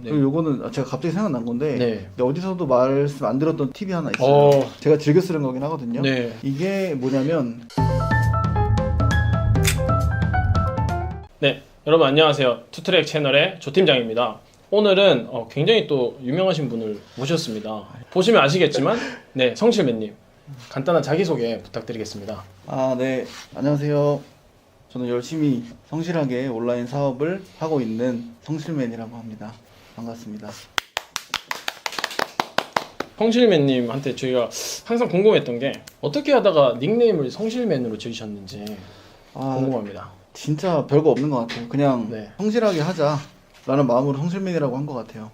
네. 그리고 요거는 제가 갑자기 생각난 건데 네. 근데 어디서도 말씀 안 들었던 팁이 하나 있어요. 제가 즐겨 쓰는 거긴 하거든요. 네. 이게 뭐냐면 네, 여러분 안녕하세요. 투트랙 채널의 조팀장입니다. 오늘은 굉장히 또 유명하신 분을 모셨습니다. 보시면 아시겠지만 네, 성실맨님 간단한 자기소개 부탁드리겠습니다. 네. 안녕하세요. 저는 열심히 성실하게 온라인 사업을 하고 있는 성실맨이라고 합니다. 반갑습니다. 성실맨님한테 저희가 항상 궁금했던 게 어떻게 하다가 닉네임을 성실맨으로 지으셨는지 궁금합니다. 진짜 별거 없는 것 같아요. 그냥 네. 성실하게 하자라는 마음으로 성실맨이라고 한 것 같아요.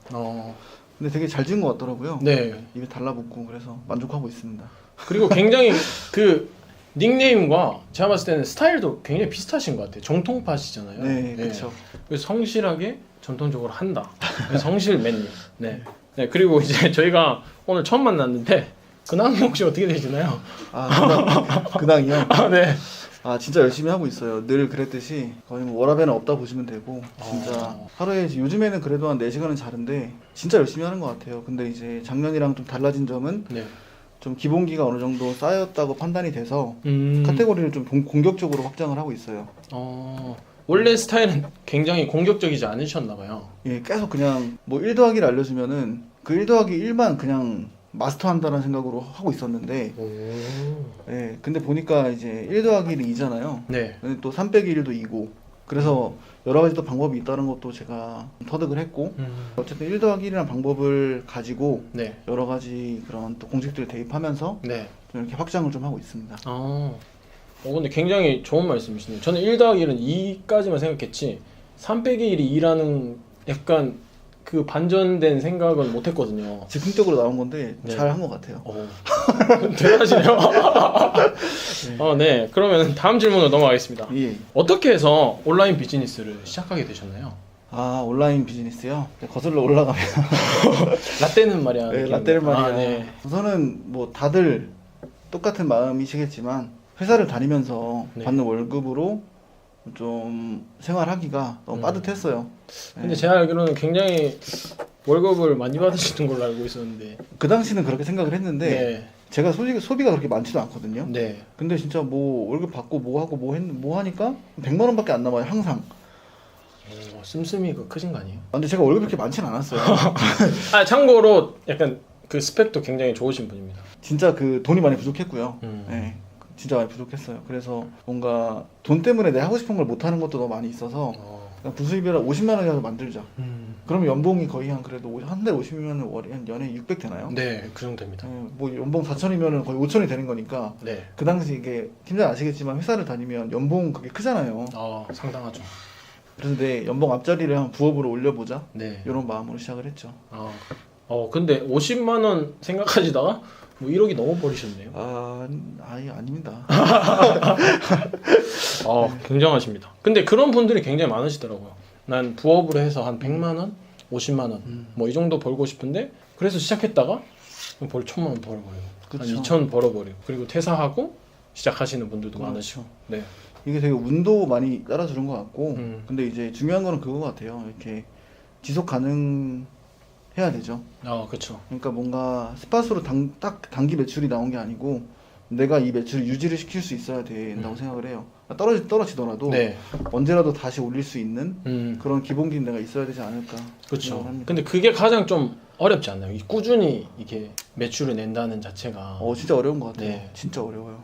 근데 되게 잘 지은 것 같더라고요. 네. 입에 달라붙고 그래서 만족하고 있습니다. 그리고 굉장히 그 닉네임과 제가 봤을 때는 스타일도 굉장히 비슷하신 것 같아요. 정통파시잖아요. 네, 그렇죠. 그래서 성실하게 전통적으로 한다. 성실맨님. 네. 네. 그리고 이제 저희가 오늘 처음 만났는데 근황이 혹시 어떻게 되시나요? 근황이요? 네. 진짜 열심히 하고 있어요. 늘 그랬듯이 거의 뭐 워라밸은 없다 보시면 되고 진짜 하루에 요즘에는 그래도 한 4시간은 자는데 진짜 열심히 하는 것 같아요. 근데 이제 작년이랑 좀 달라진 점은 네. 좀 기본기가 어느 정도 쌓였다고 판단이 돼서 음. 카테고리를 좀 공격적으로 확장을 하고 있어요. 원래 스타일은 굉장히 공격적이지 않으셨나 봐요. 예, 계속 그냥 뭐 1 더하기를 알려주면은 그 1 더하기 1만 그냥 마스터한다는 생각으로 하고 있었는데 예, 근데 보니까 이제 1 더하기는 2잖아요. 네. 근데 또 3 빼기 1도 2고 그래서 여러 가지 또 방법이 있다는 것도 제가 터득을 했고 어쨌든 1 더하기 1이라는 방법을 가지고 네. 여러 가지 그런 또 공식들을 대입하면서 네. 좀 이렇게 확장을 좀 하고 있습니다. 근데 굉장히 좋은 말씀이시네요. 저는 1 더하기 1은 2까지만 생각했지 3 빼기 1이 2라는 약간 그 반전된 생각은 못했거든요. 즉흥적으로 나온 건데 네. 잘 한 것 같아요. 대단하시네요. 네. 그러면 다음 질문으로 넘어가겠습니다. 예. 어떻게 해서 온라인 비즈니스를 시작하게 되셨나요? 온라인 비즈니스요? 거슬러 올라가면 라떼는 말이야. 네, 라떼는 말이야. 네. 우선은 뭐 다들 똑같은 마음이시겠지만 회사를 다니면서 네. 받는 월급으로 좀 생활하기가 너무 빠듯했어요. 근데 네. 제가 알기로는 굉장히 월급을 많이 받으시는 걸로 알고 있었는데. 그 당시는 그렇게 생각을 했는데 네. 제가 솔직히 소비가 그렇게 많지도 않거든요. 네. 근데 진짜 뭐 월급 받고 뭐 하고 뭐 하니까 100만 원밖에 안 남아요, 항상. 씀씀이가 크신 거 아니에요? 근데 제가 월급이 그렇게 많지는 않았어요. 참고로 약간 그 스펙도 굉장히 좋으신 분입니다. 진짜 그 돈이 많이 부족했고요. 음. 네, 진짜 많이 부족했어요. 그래서 뭔가 돈 때문에 내가 하고 싶은 걸 못 하는 것도 너무 많이 있어서 그냥 부수입이라 50만 원이라도 만들자. 그러면 연봉이 거의 한 그래도 한 달에 50이면 월에 한 연에 600 되나요? 네, 그 정도 됩니다. 뭐 연봉 4천이면 거의 5천이 되는 거니까. 네. 그 당시 이게 팀장 아시겠지만 회사를 다니면 연봉 그게 크잖아요. 상당하죠. 그래서 내 연봉 앞자리를 한 부업으로 올려보자. 네. 이런 마음으로 시작을 했죠. 근데 50만 원 생각하시다가 뭐 1억이 넘어 버리셨네요. 아닙니다. 굉장하십니다. 근데 그런 분들이 굉장히 많으시더라고요. 난 부업으로 해서 한 100만 원, 50만 원, 뭐 이 정도 벌고 싶은데 그래서 시작했다가 벌 1000만 원 벌어버리고, 그쵸. 한 2천 벌어버리고, 그리고 퇴사하고 시작하시는 분들도 그렇죠. 많으시고. 네. 이게 되게 운도 많이 따라주는 것 같고 근데 근데 이제 중요한 거는 그거 같아요. 이렇게 지속 가능해야 되죠. 그렇죠. 그러니까 뭔가 스팟으로 딱 단기 매출이 나온 게 아니고 내가 이 매출을 유지를 시킬 수 있어야 된다고 생각을 해요. 떨어지더라도 네. 언제라도 다시 올릴 수 있는 그런 기본기는 내가 있어야 되지 않을까. 그렇죠. 생각을 합니다. 근데 그게 가장 좀 어렵지 않나요? 이 꾸준히 이게 매출을 낸다는 자체가. 진짜 어려운 것 같아요. 네. 진짜 어려워요.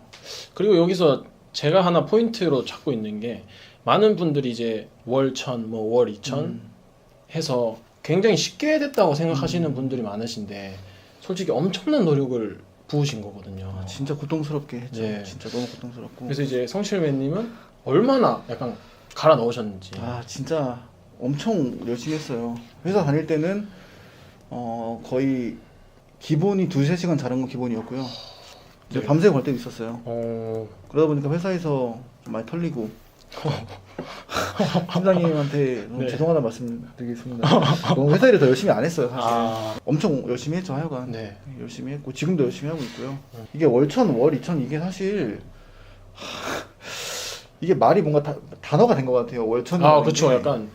그리고 여기서 제가 하나 포인트로 잡고 있는 게 많은 분들이 이제 월 1000, 뭐 월 2000 해서 굉장히 쉽게 됐다고 생각하시는 분들이 많으신데 솔직히 엄청난 노력을 부으신 거거든요. 진짜 고통스럽게 했죠. 네. 진짜 너무 고통스럽고. 그래서 이제 성실맨님은 얼마나 약간 갈아 넣으셨는지. 진짜 엄청 열심히 했어요. 회사 다닐 때는 거의 기본이 2-3시간 자는 건 기본이었고요. 이제 네. 밤새 걸 때도 있었어요. 그러다 보니까 회사에서 좀 많이 털리고 팀장님한테 너무 네. 죄송하다는 말씀 드리겠습니다. 너무 회사 일을 더 열심히 안 했어요, 사실. 엄청 열심히 했죠, 하여간. 네. 열심히 했고 지금도 열심히 하고 있고요. 이게 월 1000, 월 2000 이게 사실 이게 말이 뭔가 단어가 된 것 같아요. 월 1000. 그렇죠. 약간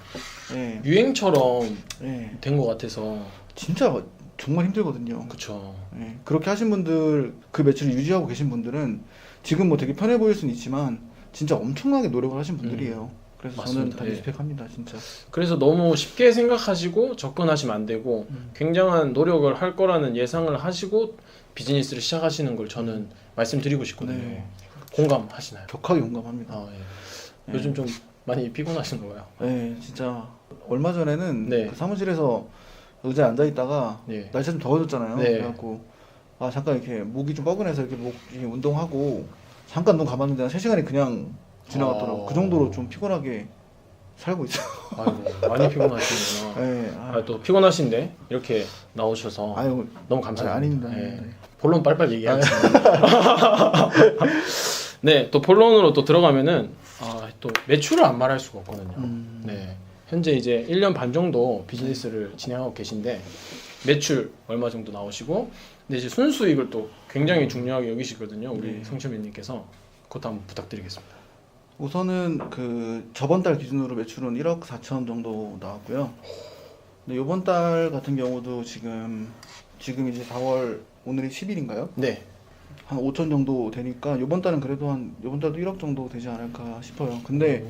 예. 유행처럼 예. 된 것 같아서. 진짜 정말 힘들거든요. 그쵸. 예. 그렇게 하신 분들, 그 매출을 유지하고 계신 분들은 지금 뭐 되게 편해 보일 수는 있지만 진짜 엄청나게 노력을 하신 분들이에요. 그래서 저는 맞습니다. 다 예. 리스펙합니다, 진짜. 그래서 너무 쉽게 생각하시고 접근하시면 안 되고 굉장한 노력을 할 거라는 예상을 하시고 비즈니스를 시작하시는 걸 저는 말씀드리고 싶거든요. 네. 공감하시나요? 격하게 공감합니다. 아, 예. 요즘 좀 많이 피곤하신 거예요? 네, 진짜 얼마 전에는 네. 그 사무실에서 의자에 앉아 있다가 네. 날씨가 좀 더워졌잖아요. 네. 그래갖고 아 잠깐 이렇게 목이 좀 뻐근해서 이렇게 목 이렇게 운동하고 잠깐 눈 감았는데 한 3시간이 그냥 지나갔더라고. 그 정도로 좀 피곤하게 살고 있어요. 아이고, 많이 피곤하시는구나. 네, 아, 또 피곤하신데 이렇게 나오셔서 아유, 너무 감사합니다. 아닙니다. 예. 네. 본론 빨빨 얘기하겠습니다. 네, 또 본론으로 또 들어가면은 또 매출을 안 말할 수가 없거든요. 네, 현재 이제 1년 반 정도 비즈니스를 진행하고 계신데 매출 얼마 정도 나오시고, 근데 이제 순수익을 또 굉장히 중요하게 여기시거든요. 우리 네. 성철민님께서 그것도 한번 부탁드리겠습니다. 우선은 그 저번 달 기준으로 매출은 1억 4천 정도 나왔고요. 근데 이번 달 같은 경우도 지금 이제 4월 오늘이 10일인가요? 네, 한 5천 정도 되니까 이번 달은 그래도 이번 달도 1억 정도 되지 않을까 싶어요. 근데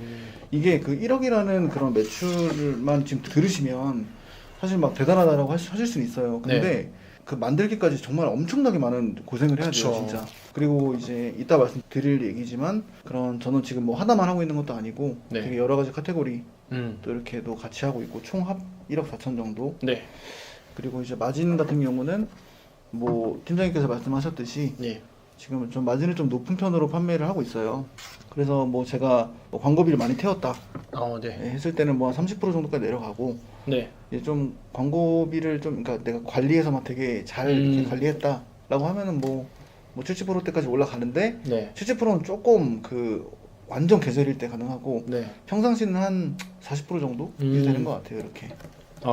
이게 그 1억이라는 그런 매출만 지금 들으시면 사실 막 대단하다라고 하실 수는 있어요. 근데 그 만들기까지 정말 엄청나게 많은 고생을 해야 돼요, 그쵸. 진짜. 그리고 이제 이따 말씀드릴 얘기지만 그런 저는 지금 뭐 하나만 하고 있는 것도 아니고 네. 되게 여러 가지 카테고리 음, 또 이렇게도 같이 하고 있고 총 합 1억 4천 정도. 네, 그리고 이제 마진 같은 경우는 뭐 팀장님께서 말씀하셨듯이 네, 지금 좀 마진을 좀 높은 편으로 판매를 하고 있어요. 그래서 뭐 제가 뭐 광고비를 많이 태웠다 네, 했을 때는 뭐 한 30% 정도까지 내려가고 네, 이제 좀 광고비를 좀 그러니까 내가 관리해서 막 되게 잘 이렇게 관리했다라고 하면은 뭐 70%대까지 올라가는데 네, 70%는 조금 그 완전 계절일 때 가능하고 네. 평상시는 한 40% 정도 되는 것 같아요. 이렇게.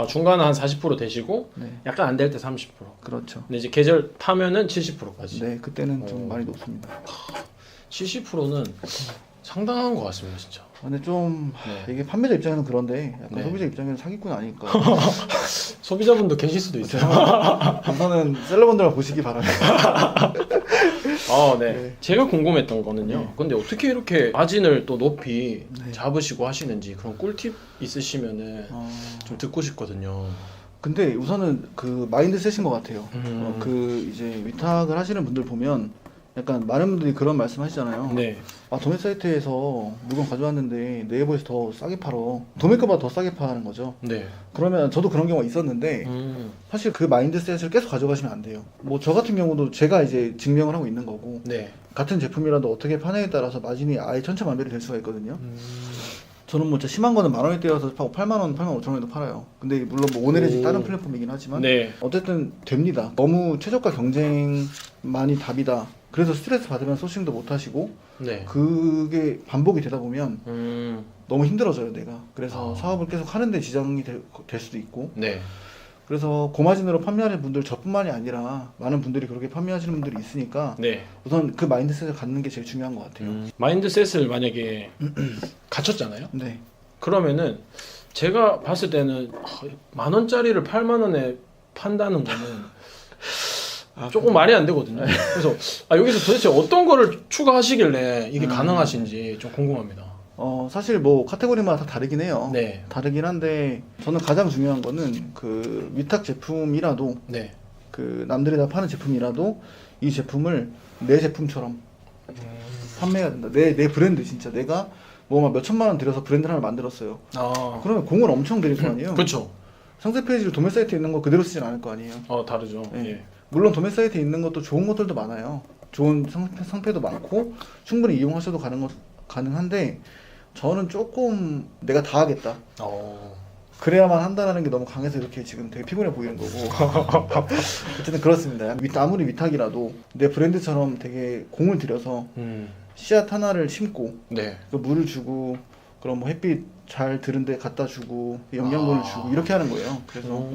중간에 한 40% 되시고 네. 약간 안 될 때 30%. 그렇죠. 근데 이제 계절 타면은 70%까지. 네, 그때는 좀 오. 많이 높습니다. 70%는 상당한 것 같습니다, 진짜. 근데 좀 네. 이게 판매자 입장에서는 그런데 약간 네. 소비자 입장에서는 사기꾼 아닐까. 소비자분도 계실 수도 있어요. 우선은 셀러분들만 보시기 바랍니다. 네. 네. 제가 궁금했던 거는요. 네. 근데 어떻게 이렇게 마진을 또 높이 네. 잡으시고 하시는지 그런 꿀팁 있으시면은 좀 듣고 싶거든요. 근데 우선은 그 마인드셋인 것 같아요. 음. 그 이제 위탁을 하시는 분들 보면 약간 많은 분들이 그런 말씀 하시잖아요. 네. 아, 도매 사이트에서 물건 가져왔는데 네이버에서 더 싸게 팔어. 도매가보다 더 싸게 파는 거죠. 네. 그러면 저도 그런 경우가 있었는데 사실 그 마인드셋을 계속 가져가시면 안 돼요. 뭐 저 같은 경우도 제가 이제 증명을 하고 있는 거고 네. 같은 제품이라도 어떻게 파냐에 따라서 마진이 아예 천차만별이 될 수가 있거든요. 저는 뭐 진짜 심한 거는 10,000원에 떼어서 파고 8만 원, 85,000원에도 팔아요. 근데 물론 뭐 오늘의 다른 플랫폼이긴 하지만 네. 어쨌든 됩니다. 너무 최저가 경쟁만이 답이다. 그래서 스트레스 받으면 소싱도 못 하시고 네. 그게 반복이 되다 보면 너무 힘들어져요, 내가. 그래서 사업을 계속 하는데 지장이 될 수도 있고. 네. 그래서 고마진으로 판매하는 분들 저뿐만이 아니라 많은 분들이 그렇게 판매하시는 분들이 있으니까 네. 우선 그 마인드셋을 갖는 게 제일 중요한 것 같아요. 마인드셋을 만약에 갖췄잖아요. 네. 그러면은 제가 봤을 때는 10,000원짜리를 80,000원에 판다는 거는 조금 말이 안 되거든요. 그래서 여기서 도대체 어떤 거를 추가하시길래 이게 가능하신지 좀 궁금합니다. 사실 뭐 카테고리마다 다 다르긴 해요. 네. 다르긴 한데 저는 가장 중요한 거는 그 위탁 제품이라도 네. 그 남들이 다 파는 제품이라도 이 제품을 내 제품처럼 판매해야 된다. 내 브랜드 진짜 내가 뭐 막 몇천만 원 들여서 브랜드를 하나 만들었어요. 그러면 공을 엄청 들일 거 아니에요. 그렇죠. 상세 페이지를 도매 사이트에 있는 거 그대로 쓰진 않을 거 아니에요. 다르죠. 네. 예. 물론 도매 사이트에 있는 것도 좋은 것들도 많아요. 좋은 상패도 많고 충분히 이용하셔도 가능한데 저는 조금 내가 다 하겠다. 그래야만 한다는 게 너무 강해서 이렇게 지금 되게 피곤해 보이는 거고. 어쨌든 그렇습니다. 아무리 위탁이라도 내 브랜드처럼 되게 공을 들여서 씨앗 하나를 심고 네. 그 물을 주고 그럼 뭐 햇빛 잘 드는데 갖다 주고 영양분을 주고 이렇게 하는 거예요. 그래서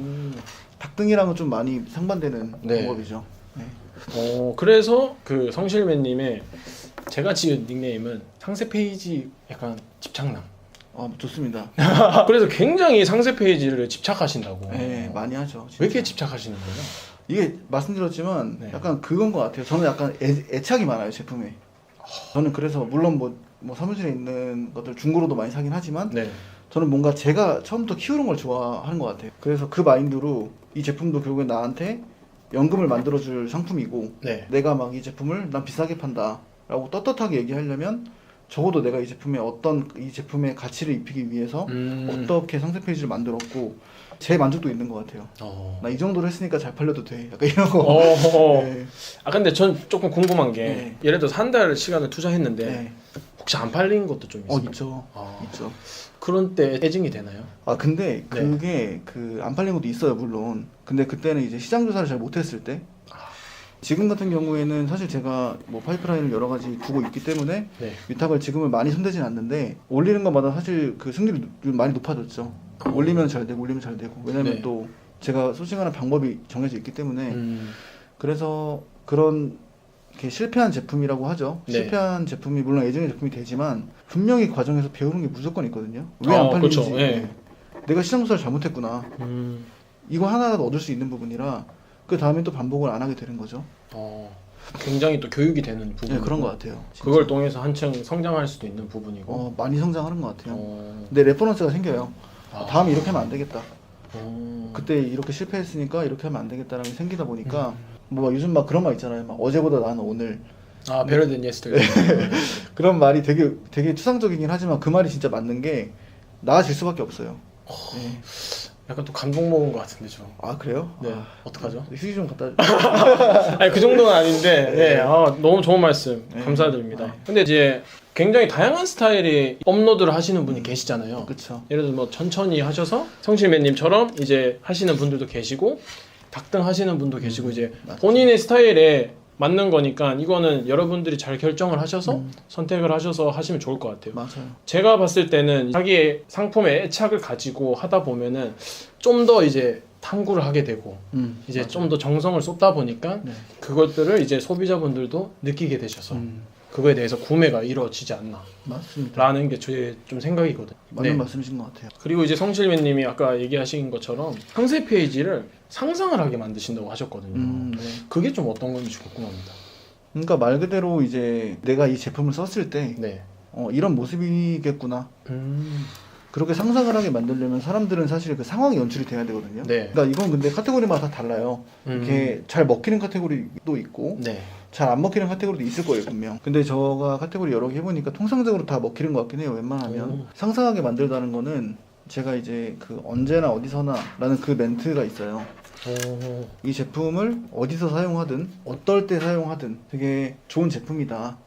닭등이랑은 좀 많이 상반되는 네. 방법이죠. 네. 그래서 그 성실맨님의 제가 지은 닉네임은 상세 페이지 약간 집착남. 좋습니다. 그래서 굉장히 상세 페이지를 집착하신다고. 네, 많이 하죠. 진짜. 왜 이렇게 집착하시는 거예요? 이게 말씀드렸지만 네. 약간 그건 것 같아요. 저는 약간 애착이 많아요 제품에. 저는 그래서 물론 뭐 사무실에 있는 것들 중고로도 많이 사긴 하지만 네. 저는 뭔가 제가 처음부터 키우는 걸 좋아하는 것 같아요. 그래서 그 마인드로 이 제품도 결국엔 나한테 연금을 만들어줄 상품이고 네. 내가 막 이 제품을 난 비싸게 판다라고 떳떳하게 얘기하려면 적어도 내가 이 제품의 가치를 입히기 위해서 어떻게 상세 페이지를 만들었고 제 만족도 있는 것 같아요. 나 이 정도로 했으니까 잘 팔려도 돼. 약간 이런 거. 네. 아 근데 전 조금 궁금한 게 네. 예를 들어서 한 달 시간을 투자했는데 네. 혹시 안 팔린 것도 좀 있어요? 있죠. 아. 있죠. 그런 때 애증이 되나요? 근데 네. 그게 안 팔린 것도 있어요, 물론. 근데 그때는 이제 시장 조사를 잘 못했을 때. 지금 같은 경우에는 사실 제가 뭐 파이프라인을 여러 가지 두고 있기 때문에 네. 위탁을 지금은 많이 손대진 않는데 올리는 것마다 사실 그 승률이 많이 높아졌죠. 올리면 잘 되고 올리면 잘 되고. 왜냐면 네. 또 제가 소싱하는 방법이 정해져 있기 때문에 그래서 그런 이렇게 실패한 제품이라고 하죠. 네. 실패한 제품이 물론 애증의 제품이 되지만 분명히 과정에서 배우는 게 무조건 있거든요. 왜 안 팔리는지. 그렇죠. 네. 내가 시장 조사를 잘못했구나. 이거 하나라도 얻을 수 있는 부분이라 그 다음에 또 반복을 안 하게 되는 거죠. 굉장히 또 교육이 되는 부분. 네, 그런 것 같아요. 진짜. 그걸 통해서 한층 성장할 수도 있는 부분이고. 많이 성장하는 것 같아요. 어. 근데 레퍼런스가 생겨요. 아. 다음에 이렇게 하면 안 되겠다. 어. 그때 이렇게 실패했으니까 이렇게 하면 안 되겠다라는 게 생기다 보니까 뭐 요즘 막 그런 말 있잖아요. 막 어제보다 나는 오늘. 아, better than yesterday. 그런 말이 되게 추상적이긴 하지만 그 말이 진짜 맞는 게 나아질 수밖에 없어요. 네. 약간 또 감동 먹은 것 같은데 저. 아 그래요? 네. 어떡하죠? 휴지 좀 갖다 줘. 아니 그 정도는 아닌데. 네. 네. 너무 좋은 말씀 네. 감사드립니다. 네. 근데 이제 굉장히 다양한 스타일의 업로드를 하시는 분이 계시잖아요. 그렇죠. 예를 들어 뭐 천천히 하셔서 성실매님처럼 이제 하시는 분들도 계시고 dak등 하시는 분도 계시고 이제 맞죠. 본인의 스타일에 맞는 거니까 이거는 여러분들이 잘 결정을 하셔서 선택을 하셔서 하시면 좋을 것 같아요. 맞아요. 제가 봤을 때는 자기의 상품에 애착을 가지고 하다 보면은 좀 더 이제 탐구를 하게 되고 이제 좀 더 정성을 쏟다 보니까 네. 그것들을 이제 소비자분들도 느끼게 되셔서 그거에 대해서 구매가 이루어지지 않나 맞습니다. 라는 게 제 좀 생각이거든요. 맞는 네. 말씀이신 것 같아요. 그리고 이제 성실매님이 아까 얘기하신 것처럼 상세 페이지를 상상을 하게 만드신다고 하셨거든요. 네. 그게 좀 어떤 건지 궁금합니다. 그러니까 말 그대로 이제 내가 이 제품을 썼을 때 네. 이런 모습이겠구나. 음. 그렇게 상상을 하게 만들려면 사람들은 사실 그 상황이 연출이 돼야 되거든요. 네. 그러니까 이건 근데 카테고리마다 다 달라요. 이렇게 잘 먹히는 카테고리도 있고 네. 잘 안 먹히는 카테고리도 있을 거예요 분명. 근데 제가 카테고리 여러 개 해보니까 통상적으로 다 먹히는 것 같긴 해요. 웬만하면 오. 상상하게 만들다는 거는 제가 이제 그 언제나 어디서나라는 그 멘트가 있어요. 오. 이 제품을 어디서 사용하든 어떨 때 사용하든 되게 좋은 제품이다.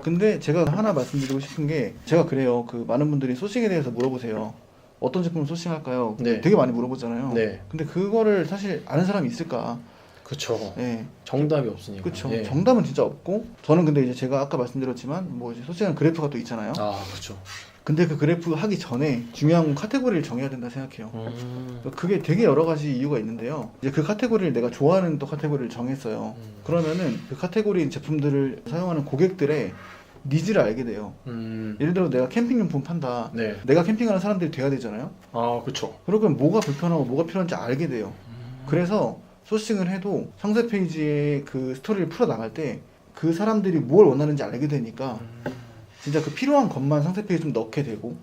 근데 제가 하나 말씀드리고 싶은 게 제가 그래요. 그 많은 분들이 소싱에 대해서 물어보세요. 어떤 제품을 소싱할까요? 네. 되게 많이 물어보잖아요. 네. 근데 그거를 사실 아는 사람이 있을까? 그쵸. 네. 정답이 없으니까. 그렇죠. 네. 정답은 진짜 없고 저는 근데 이제 제가 아까 말씀드렸지만 뭐 이제 소싱한 그래프가 또 있잖아요. 아, 그렇죠. 근데 그 그래프 하기 전에 중요한 카테고리를 정해야 된다 생각해요. 그게 되게 여러 가지 이유가 있는데요. 이제 그 카테고리를 내가 좋아하는 또 카테고리를 정했어요. 그러면은 그 카테고리 제품들을 사용하는 고객들의 니즈를 알게 돼요. 예를 들어 내가 캠핑용품 판다. 네. 내가 캠핑하는 사람들이 돼야 되잖아요. 아, 그렇죠. 그러면 뭐가 불편하고 뭐가 필요한지 알게 돼요. 그래서 소싱을 해도 상세 페이지에 그 스토리를 풀어 나갈 때 그 사람들이 뭘 원하는지 알게 되니까 진짜 그 필요한 것만 상세 페이지에 좀 넣게 되고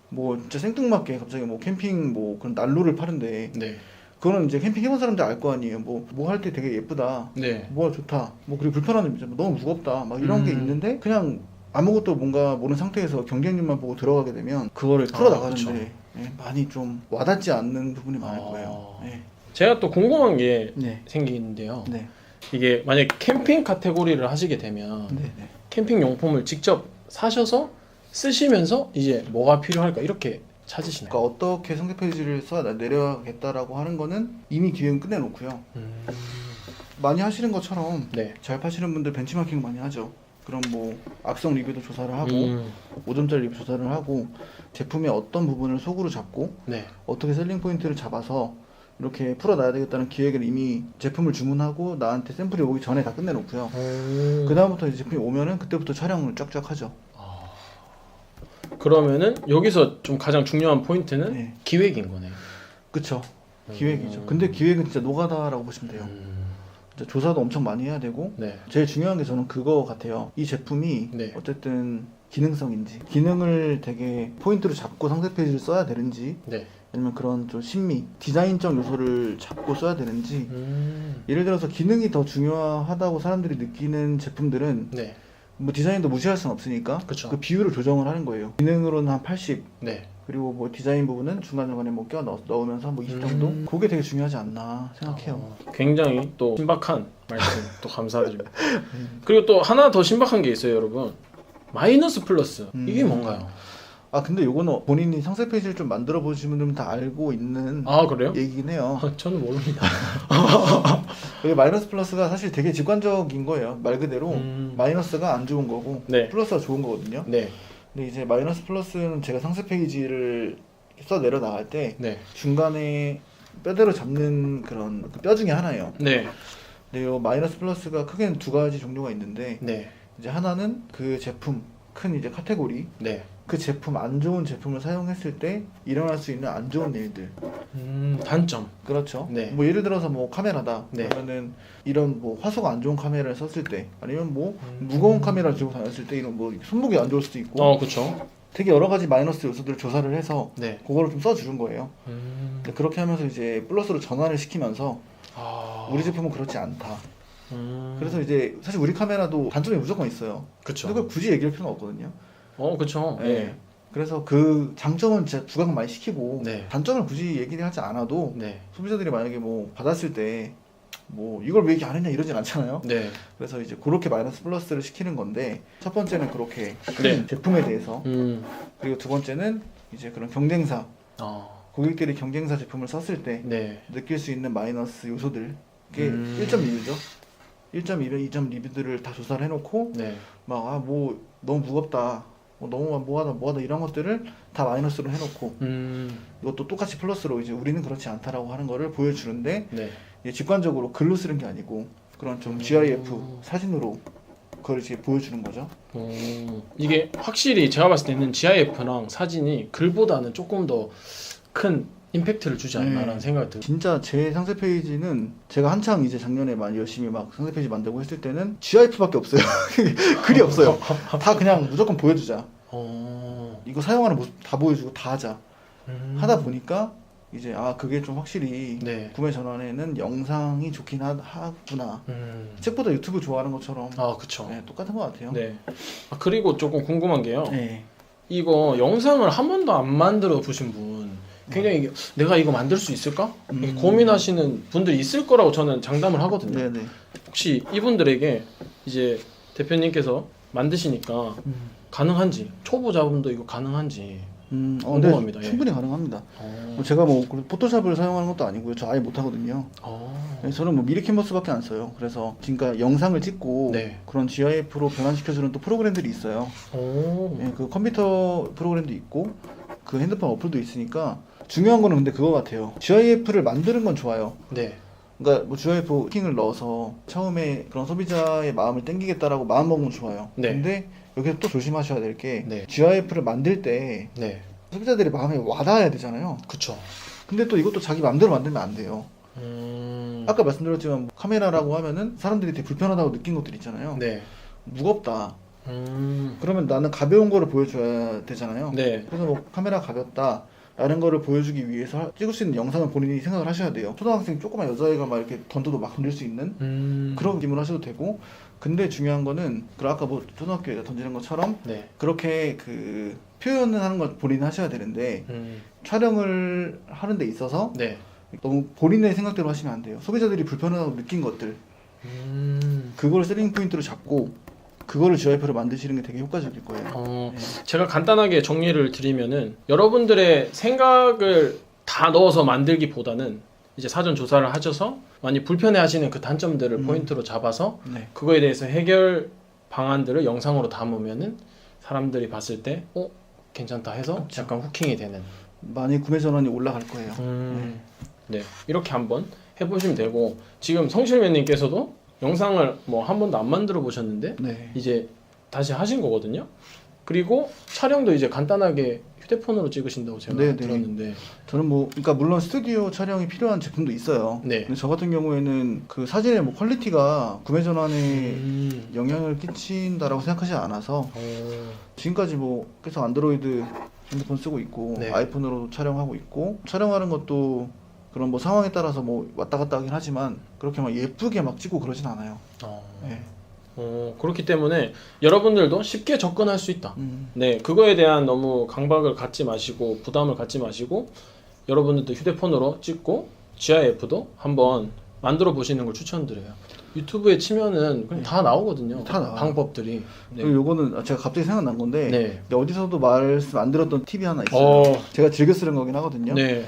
뭐 진짜 생뚱맞게 갑자기 뭐 캠핑 뭐 그런 난로를 파는데 네. 그거는 이제 캠핑 해본 사람들 알 거 아니에요. 뭐 할 때 되게 예쁘다. 네. 뭐가 좋다. 뭐 그리고 불편한 점이 있잖아. 너무 무겁다. 막 이런 게 있는데 그냥 아무것도 뭔가 모르는 상태에서 경쟁률만 보고 들어가게 되면 그거를 풀어 나가는데 그쵸. 예, 많이 좀 와닿지 않는 부분이 많을 아. 거예요. 예. 제가 또 궁금한 게 네. 생기는데요. 네. 이게 만약에 캠핑 카테고리를 하시게 되면 네. 네. 캠핑 용품을 직접 사셔서 쓰시면서 이제 뭐가 필요할까 이렇게 찾으시나요? 그러니까 어떻게 상세 페이지를 써 내려가겠다라고 하는 거는 이미 기획은 끝내놓고요. 많이 하시는 것처럼 네. 잘 파시는 분들 벤치마킹 많이 하죠. 그럼 뭐 악성 리뷰도 조사를 하고 5점짜리 리뷰 조사를 하고 제품의 어떤 부분을 속으로 잡고 네. 어떻게 셀링 포인트를 잡아서 이렇게 풀어놔야 되겠다는 기획을 이미 제품을 주문하고 나한테 샘플이 오기 전에 다 끝내놓고요. 그 다음부터 제품이 오면은 그때부터 촬영을 쫙쫙 하죠. 그러면은 여기서 좀 가장 중요한 포인트는 네. 기획인 거네요. 그쵸. 기획이죠. 근데 기획은 진짜 노가다라고 보시면 돼요. 진짜 조사도 엄청 많이 해야 되고 네. 제일 중요한 게 저는 그거 같아요. 이 제품이 네. 어쨌든 기능성인지 기능을 되게 포인트로 잡고 상세 페이지를 써야 되는지 네. 아니면 그런 좀 심미, 디자인적 요소를 잡고 써야 되는지 예를 들어서 기능이 더 중요하다고 사람들이 느끼는 제품들은 네. 뭐 디자인도 무시할 수는 없으니까 그쵸. 그 비율을 조정을 하는 거예요. 기능으로는 한 80, 네. 그리고 뭐 디자인 부분은 중간중간에 뭐 껴 넣으면서 뭐 20 정도? 그게 되게 중요하지 않나 생각해요. 굉장히 또 신박한 말씀 또 감사드립니다. 그리고 또 하나 더 신박한 게 있어요, 여러분. 마이너스 플러스 이게 뭔가요? 아 근데 요거는 본인이 상세 페이지를 좀 만들어 보시면 다 알고 있는 아 그래요? 얘기긴 해요. 저는 모릅니다. 여기 마이너스 플러스가 사실 되게 직관적인 거예요. 말 그대로 음. 마이너스가 안 좋은 거고 네. 플러스가 좋은 거거든요. 네. 근데 이제 마이너스 플러스는 제가 상세 페이지를 써 내려 나갈 때 네. 중간에 뼈대로 잡는 그런 그 뼈 중에 하나예요. 네. 근데 요 마이너스 플러스가 크게는 두 가지 종류가 있는데 네. 이제 하나는 그 제품 큰 이제 카테고리 네. 그 제품 안 좋은 제품을 사용했을 때 일어날 수 있는 안 좋은 일들. 단점. 그렇죠. 네. 뭐 예를 들어서 뭐 카메라다. 네. 그러면은 이런 뭐 화소가 안 좋은 카메라를 썼을 때 아니면 뭐 무거운 카메라를 들고 다녔을 때 이런 뭐 손목이 안 좋을 수도 있고 그렇죠. 되게 여러 가지 마이너스 요소들을 조사를 해서 네. 그거를 좀 써주는 거예요. 근데 그렇게 하면서 이제 플러스로 전환을 시키면서 우리 제품은 그렇지 않다. 그래서 이제 사실 우리 카메라도 단점이 무조건 있어요. 그렇죠. 근데 그걸 굳이 얘기할 필요는 없거든요. 그렇죠. 네. 네. 그래서 그 장점은 진짜 부각 많이 시키고 네. 단점을 굳이 얘기를 하지 않아도 네. 소비자들이 만약에 뭐 받았을 때 뭐 이걸 왜 얘기 안 했냐 이러진 않잖아요. 네. 그래서 이제 그렇게 마이너스 플러스를 시키는 건데 첫 번째는 그렇게 네. 제품에 대해서 그리고 두 번째는 이제 그런 경쟁사 고객들이 경쟁사 제품을 썼을 때 네. 느낄 수 있는 마이너스 요소들 그게 1점 리뷰죠. 1.2배, 2점 리뷰들을 다 조사를 해놓고 네. 막 뭐 너무 무겁다, 뭐 너무 뭐하다 이런 것들을 다 마이너스로 해놓고 이것도 똑같이 플러스로 이제 우리는 그렇지 않다라고 하는 거를 보여주는데 네. 이게 직관적으로 글로 쓰는 게 아니고 그런 좀 GIF 사진으로 그걸 이제 보여주는 거죠. 이게 확실히 제가 봤을 때는 GIF랑 사진이 글보다는 조금 더 큰 임팩트를 주지 않나라는 생각이 들어요. 진짜 제 상세 페이지는 제가 한창 이제 작년에 많이 열심히 막 상세 페이지 만들고 했을 때는 GIF밖에 없어요. 글이 없어요. 다 그냥 무조건 보여주자. 이거 사용하는 모습 다 보여주고 다 하자. 하다 보니까 이제 그게 좀 확실히 네. 구매 전환에는 영상이 좋긴 하구나. 책보다 유튜브 좋아하는 것처럼 그쵸. 네, 똑같은 것 같아요. 네. 그리고 조금 궁금한 게요. 네. 이거 영상을 한 번도 안 만들어 보신 분 굉장히 내가 이거 만들 수 있을까? 이렇게 고민하시는 분들이 있을 거라고 저는 장담을 하거든요. 네네. 혹시 이분들에게 이제 대표님께서 만드시니까 가능한지, 초보자분도 이거 가능한지 궁금합니다. 네, 충분히 가능합니다. 제가 뭐 포토샵을 사용하는 것도 아니고요. 저 아예 못하거든요. 네, 저는 뭐 미리 캔버스밖에 안 써요. 그래서 지금까지 영상을 찍고 네. 그런 GIF로 변환시켜주는 또 프로그램들이 있어요. 네, 그 컴퓨터 프로그램도 있고 그 핸드폰 어플도 있으니까 중요한 거는 근데 그거 같아요. GIF를 만드는 건 좋아요. 네. 그러니까 뭐 GIF 킹을 넣어서 처음에 그런 소비자의 마음을 땡기겠다라고 마음 먹으면 좋아요. 네. 근데 여기서 또 조심하셔야 될 게 네. GIF를 만들 때 네. 소비자들의 마음에 와닿아야 되잖아요. 그쵸. 근데 또 이것도 자기 마음대로 만들면 안 돼요. 아까 말씀드렸지만 카메라라고 하면은 사람들이 되게 불편하다고 느낀 것들 있잖아요. 네. 무겁다. 그러면 나는 가벼운 거를 보여줘야 되잖아요. 네. 그래서 뭐 카메라 가볍다 라는 거를 보여주기 위해서 찍을 수 있는 영상을 본인이 생각을 하셔야 돼요. 초등학생 조그만 여자애가 막 이렇게 던져도 막 건들 수 있는 그런 기분을 하셔도 되고, 근데 중요한 거는 아까 뭐 초등학교 애가 던지는 것처럼 네. 그렇게 그 표현을 하는 걸 본인이 하셔야 되는데 촬영을 하는 데 있어서 네. 너무 본인의 생각대로 하시면 안 돼요. 소비자들이 불편하다고 느낀 것들 그걸 셀링 포인트로 잡고 그거를 GIF로 만드시는 게 되게 효과적일 거예요. 제가 간단하게 정리를 드리면은 여러분들의 생각을 다 넣어서 만들기보다는 이제 사전 조사를 하셔서 많이 불편해하시는 그 단점들을 포인트로 잡아서 네. 그거에 대해서 해결 방안들을 영상으로 담으면은 사람들이 봤을 때 괜찮다 해서 그렇죠. 약간 후킹이 되는. 많이 구매 전환이 올라갈 거예요. 네, 이렇게 한번 해보시면 되고, 지금 성실맨님께서도 영상을 뭐 한 번도 안 만들어 보셨는데 네. 이제 다시 하신 거거든요. 그리고 촬영도 이제 간단하게 휴대폰으로 찍으신다고 제가 네, 네. 들었는데. 저는 뭐 그러니까 물론 스튜디오 촬영이 필요한 제품도 있어요. 네. 근데 저 같은 경우에는 그 사진의 뭐 퀄리티가 구매 전환에 영향을 끼친다라고 생각하지 않아서 지금까지 뭐 계속 안드로이드 핸드폰 쓰고 있고 네. 아이폰으로 촬영하고 있고 촬영하는 것도 그런 뭐 상황에 따라서 뭐 왔다 갔다 하긴 하지만 그렇게 막 예쁘게 막 찍고 그러진 않아요. 네. 그렇기 때문에 여러분들도 쉽게 접근할 수 있다. 네, 그거에 대한 너무 강박을 갖지 마시고 부담을 갖지 마시고 여러분들도 휴대폰으로 찍고 GIF도 한번 만들어 보시는 걸 추천드려요. 유튜브에 치면은 그냥 다 나오거든요. 다 나와요. 방법들이. 네. 그리고 요거는 제가 갑자기 생각난 건데 네. 근데 어디서도 말씀 안 들었던 팁이 하나 있어요. 제가 즐겨 쓰는 거긴 하거든요. 네.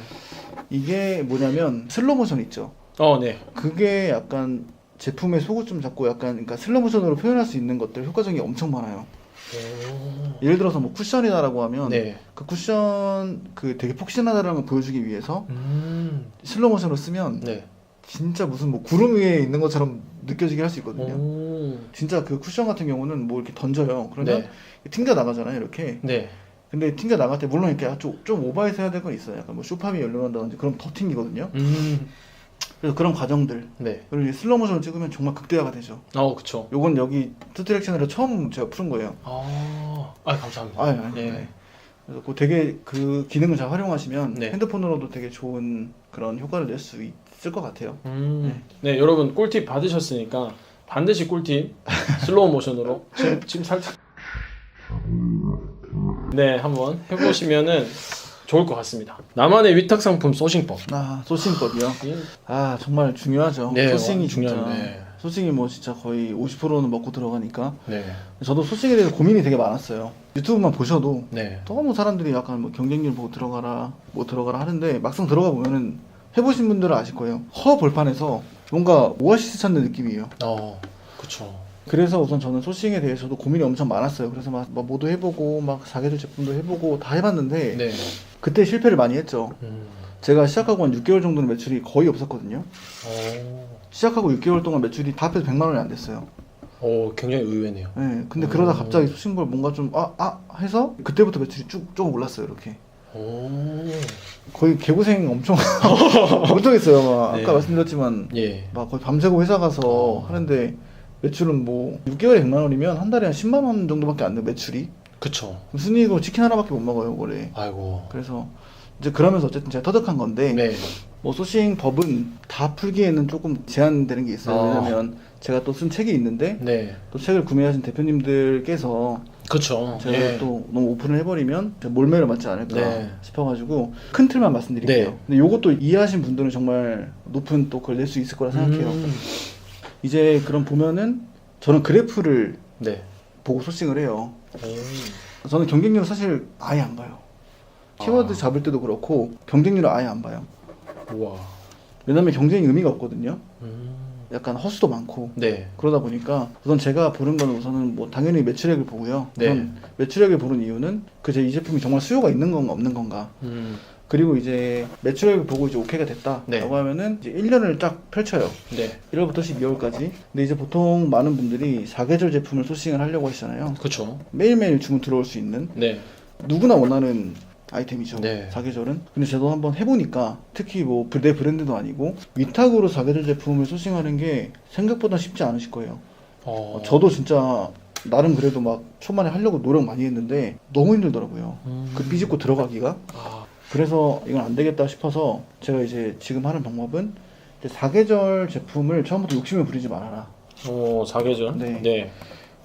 이게 뭐냐면 슬로우 모션 있죠. 네. 그게 약간 제품의 속을 좀 잡고 약간 그러니까 슬로우 모션으로 표현할 수 있는 것들 효과적인 게 엄청 많아요. 예를 들어서 뭐 쿠션이다라고 하면 네. 그 쿠션 그 되게 폭신하다라는 걸 보여주기 위해서 슬로우 모션으로 쓰면 네. 진짜 무슨 뭐 구름 위에 있는 것처럼 느껴지게 할 수 있거든요. 오. 진짜 그 쿠션 같은 경우는 뭐 이렇게 던져요. 그러면 네. 튕겨 나가잖아요, 이렇게. 네. 근데 튕겨 나갈 때 물론 이렇게 좀 오버해서 해야 될 건 있어요. 약간 뭐 쇼팜이 열려난다든지 그럼 더 튕기거든요. 그래서 그런 과정들 네. 그리고 슬로우 모션을 찍으면 정말 극대화가 되죠. 그쵸. 요건 여기 투트랙 채널에 처음 제가 푸는 거예요. 감사합니다. 네. 그래서 그 되게 그 기능을 잘 활용하시면 네. 핸드폰으로도 되게 좋은 그런 효과를 낼 수 있을 것 같아요. 네, 여러분 꿀팁 받으셨으니까 반드시 꿀팁 슬로우 모션으로 지금 살짝 네, 한번 해보시면은 좋을 것 같습니다. 나만의 위탁 상품 소싱법. 소싱법이요. 정말 중요하죠. 네, 소싱이 진짜. 중요한데. 소싱이 뭐 진짜 거의 50%는 먹고 들어가니까. 네. 저도 소싱에 대해서 고민이 되게 많았어요. 유튜브만 보셔도 네. 너무 사람들이 약간 뭐 경쟁률 보고 들어가라 하는데 막상 들어가 보면은 해보신 분들은 아실 거예요. 허벌판에서 뭔가 오아시스 찾는 느낌이에요. 그쵸. 그래서 우선 저는 소싱에 대해서도 고민이 엄청 많았어요. 그래서 막 뭐도 해보고 막 사계절 제품도 해보고 다 해봤는데 네. 그때 실패를 많이 했죠. 제가 시작하고 한 6개월 정도는 매출이 거의 없었거든요. 시작하고 6개월 동안 매출이 다 합해서 100만 원이 안 됐어요. 굉장히 의외네요. 네, 근데 그러다 갑자기 소싱볼 뭔가 좀 해서 그때부터 매출이 조금 올랐어요. 이렇게. 거의 개고생 엄청 엄청 했어요. 막 네. 아까 말씀드렸지만 예. 막 거의 밤새고 회사 가서 하는데 매출은 뭐 6개월에 100만 원이면 한 달에 한 10만 원 정도밖에 안 돼요. 매출이. 그쵸. 순이익으로 치킨 하나밖에 못 먹어요, 올해. 아이고. 그래서 이제 그러면서 어쨌든 제가 터득한 건데 네. 뭐 소싱 법은 다 풀기에는 조금 제한되는 게 있어요. 왜냐면 제가 또 쓴 책이 있는데 네. 또 책을 구매하신 대표님들께서 그쵸. 제가 또 너무 오픈을 해버리면 몰매를 맞지 않을까 네. 싶어가지고 큰 틀만 말씀드릴게요. 네. 근데 요것도 이해하신 분들은 정말 높은 또 그걸 낼 수 있을 거라 생각해요. 이제 그럼 보면은 저는 그래프를 네. 보고 소싱을 해요. 저는 경쟁률 사실 아예 안 봐요. 키워드 잡을 때도 그렇고 경쟁률을 아예 안 봐요. 우와. 왜냐면 경쟁이 의미가 없거든요. 약간 허수도 많고 네. 그러다 보니까 우선 제가 보는 거는 우선은 뭐 당연히 매출액을 보고요. 네. 우선 매출액을 보는 이유는 그 이 제품이 정말 수요가 있는 건가 없는 건가. 그리고 이제 매출액을 보고 이제 오케이가 됐다라고 네. 하면은 이제 1년을 쫙 펼쳐요. 네. 1월부터 12월까지. 근데 이제 보통 많은 분들이 사계절 제품을 소싱을 하려고 하시잖아요. 그쵸. 매일매일 주문 들어올 수 있는 네. 누구나 원하는 아이템이죠. 네. 사계절은. 근데 저도 한번 해보니까 특히 뭐 내 브랜드도 아니고 위탁으로 사계절 제품을 소싱하는 게 생각보다 쉽지 않으실 거예요. 저도 진짜 나름 그래도 막 초반에 하려고 노력 많이 했는데 너무 힘들더라고요. 그 삐집고 들어가기가. 그래서 이건 안 되겠다 싶어서 제가 이제 지금 하는 방법은 이제 사계절 제품을 처음부터 욕심을 부리지 말아라. 사계절? 네. 네.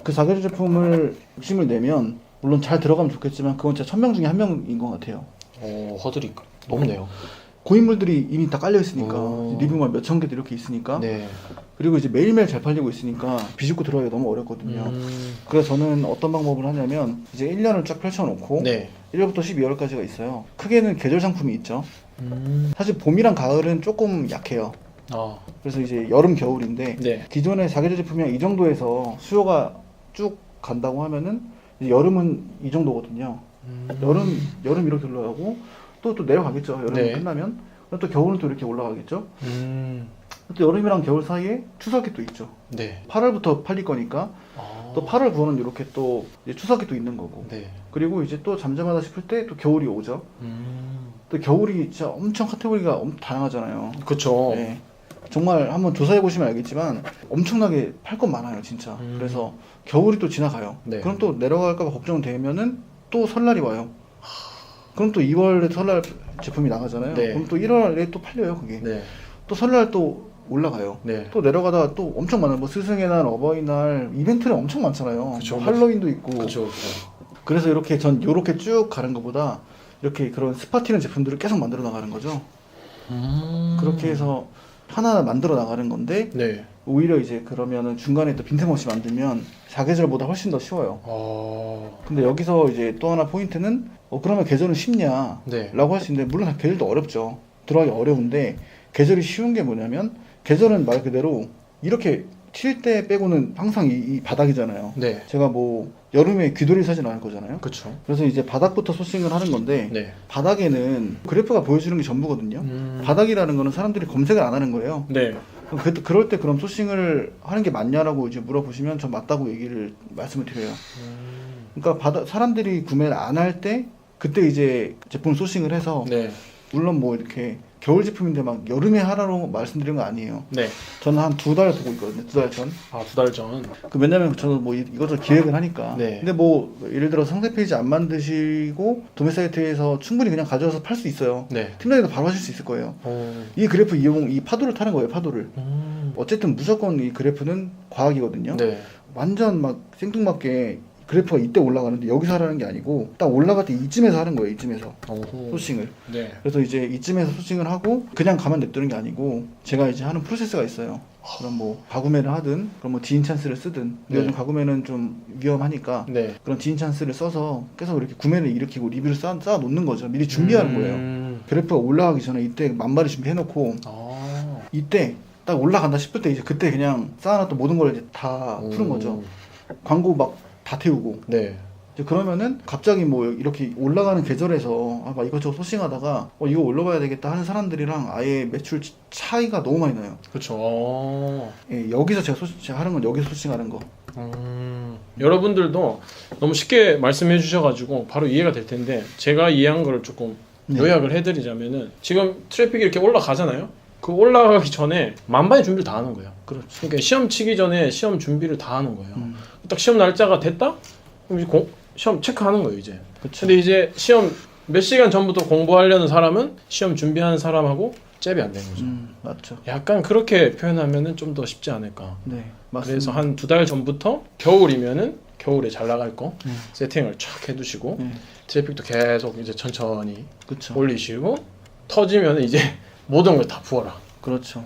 그 사계절 제품을 욕심을 내면 물론 잘 들어가면 좋겠지만 그건 진짜 1000명 중에 1명인 것 같아요. 허들이 높네요. 고인물들이 이미 다 깔려 있으니까 오. 리뷰만 몇천 개도 이렇게 있으니까 네. 그리고 이제 매일매일 잘 팔리고 있으니까 비집고 들어가기가 너무 어렵거든요. 그래서 저는 어떤 방법을 하냐면 이제 1년을 쫙 펼쳐놓고 네. 1월부터 12월까지가 있어요. 크게는 계절 상품이 있죠. 사실 봄이랑 가을은 조금 약해요. 그래서 이제 여름 겨울인데 네. 기존의 사계절 제품이 한 이 정도에서 수요가 쭉 간다고 하면은 이제 여름은 이 정도거든요. 여름 이렇게 올라가고 또 내려가겠죠. 여름 네. 끝나면 또 겨울은 또 이렇게 올라가겠죠. 또 여름이랑 겨울 사이에 추석이 또 있죠. 네. 8월부터 팔릴 거니까 또 8월 9월은 이렇게 또 이제 추석이 또 있는 거고. 네. 그리고 이제 또 잠잠하다 싶을 때 또 겨울이 오죠. 또 겨울이 진짜 엄청 카테고리가 다양하잖아요. 그쵸. 네. 정말 한번 조사해 보시면 알겠지만 엄청나게 팔 건 많아요, 진짜. 그래서 겨울이 또 지나가요. 네. 그럼 또 내려갈까봐 걱정되면은 또 설날이 와요. 그럼 또 2월에 설날 제품이 나가잖아요. 네. 그럼 또 1월에 또 팔려요, 그게. 네. 또 설날 또 올라가요. 네. 또 내려가다가 또 엄청 많아요. 뭐 스승의 날, 어버이날 이벤트는 엄청 많잖아요. 그쵸. 뭐 할로윈도 있고. 그쵸. 그래서 이렇게 전 이렇게 쭉 가는 것보다 이렇게 그런 스파 튀는 제품들을 계속 만들어 나가는 거죠. 그렇게 해서 하나하나 만들어 나가는 건데 네. 오히려 이제 그러면은 중간에 또 빈틈없이 만들면 사계절보다 훨씬 더 쉬워요. 근데 여기서 이제 또 하나 포인트는 그러면 계절은 쉽냐 네. 라고 할 수 있는데 물론 계절도 어렵죠. 들어가기 어려운데 계절이 쉬운 게 뭐냐면 계절은 말 그대로 이렇게 칠 때 빼고는 항상 이 바닥이잖아요. 네. 제가 뭐 여름에 귀돌이 사진 않을 거잖아요. 그쵸. 그래서 이제 바닥부터 소싱을 하는 건데 네. 바닥에는 그래프가 보여주는 게 전부거든요. 바닥이라는 거는 사람들이 검색을 안 하는 거예요. 네. 그럴 때 그럼 소싱을 하는 게 맞냐라고 이제 물어보시면 전 맞다고 말씀을 드려요. 그러니까 사람들이 구매를 안 할 때 그때 이제 제품 소싱을 해서 네. 물론 뭐 이렇게 겨울 제품인데 막 여름에 하라고 말씀드린 거 아니에요. 네. 저는 한 2달 보고 있거든요. 2달 전. 아, 2달 전. 왜냐면 저는 뭐 이것저것 기획을 하니까. 네. 근데 뭐 예를 들어 상세 페이지 안 만드시고 도매 사이트에서 충분히 그냥 가져와서 팔 수 있어요. 네. 팀장님도 바로 하실 수 있을 거예요. 오. 이 그래프 이 파도를 타는 거예요. 파도를. 어쨌든 무조건 이 그래프는 과학이거든요. 네. 완전 막 생뚱맞게 그래프가 이때 올라가는데 여기서 하라는 게 아니고 딱 올라갈 때 이쯤에서 하는 거예요. 이쯤에서 오호. 소싱을. 네. 그래서 이제 이쯤에서 소싱을 하고 그냥 가만 냅두는 게 아니고 제가 이제 하는 프로세스가 있어요. 그럼 뭐 가구매를 하든 그럼 뭐 디인 찬스를 쓰든 근데 네. 요즘 가구매는 좀 위험하니까 네. 그런 디인 찬스를 써서 계속 이렇게 구매를 일으키고 리뷰를 쌓아 놓는 거죠. 미리 준비하는 거예요. 그래프가 올라가기 전에 이때 만발이 준비해놓고 아. 이때 딱 올라간다 싶을 때 이제 그때 그냥 쌓아놨던 모든 걸 이제 다 푸는 거죠. 광고 막 다 태우고. 네. 이제 그러면은 갑자기 뭐 이렇게 올라가는 계절에서 막 이것저것 소싱하다가 이거 올라가야 되겠다 하는 사람들이랑 아예 매출 차이가 너무 많이 나요. 그쵸. 예, 여기서 제가 하는 건 여기서 소싱하는 거. 여러분들도 너무 쉽게 말씀해 주셔가지고 바로 이해가 될 텐데 제가 이해한 거를 조금 네. 요약을 해드리자면은 지금 트래픽이 이렇게 올라가잖아요. 그 올라가기 전에 만반의 준비를 다 하는 거예요. 그렇죠. 그러니까 시험 치기 전에 시험 준비를 다 하는 거예요. 딱 시험 날짜가 됐다? 그럼 이제 시험 체크하는 거예요 이제. 그쵸. 근데 이제 시험 몇 시간 전부터 공부하려는 사람은 시험 준비하는 사람하고 잽이 안 되는 거죠. 맞죠. 약간 그렇게 표현하면은 좀 더 쉽지 않을까. 네, 맞습니다. 그래서 한 2달 전부터 겨울이면은 겨울에 잘 나갈 거 세팅을 쫙 해두시고 트래픽도 계속 이제 천천히 그렇죠. 올리시고 터지면 이제 모든 걸 다 부어라. 그렇죠.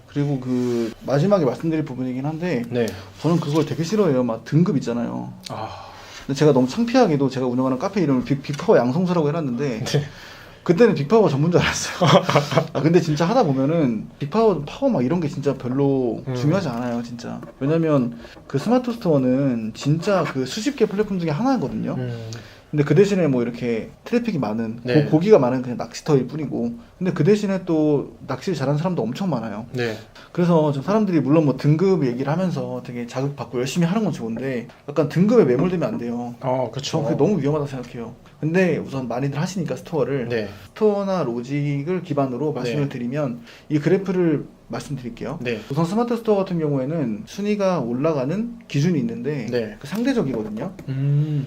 그리고 그 마지막에 말씀드릴 부분이긴 한데 네. 저는 그걸 되게 싫어해요. 막 등급 있잖아요. 아. 근데 제가 너무 창피하게도 제가 운영하는 카페 이름을 빅파워 양성수라고 해놨는데 그때는 빅파워 전문 줄 알았어요. 근데 진짜 하다 보면은 파워 막 이런 게 진짜 별로 중요하지 않아요, 진짜. 왜냐면 그 스마트 스토어는 진짜 그 수십 개 플랫폼 중에 하나거든요. 근데 그 대신에 뭐 이렇게 트래픽이 많은 네. 고기가 많은 그냥 낚시터일 뿐이고 근데 그 대신에 또 낚시를 잘하는 사람도 엄청 많아요. 네. 그래서 좀 사람들이 물론 뭐 등급 얘기를 하면서 되게 자극받고 열심히 하는 건 좋은데 약간 등급에 매몰되면 안 돼요. 그쵸. 저 그게 너무 위험하다고 생각해요. 근데 우선 많이들 하시니까 스토어를 네. 스토어나 로직을 기반으로 말씀을 네. 드리면 이 그래프를 말씀드릴게요. 네. 우선 스마트 스토어 같은 경우에는 순위가 올라가는 기준이 있는데 네. 그 상대적이거든요.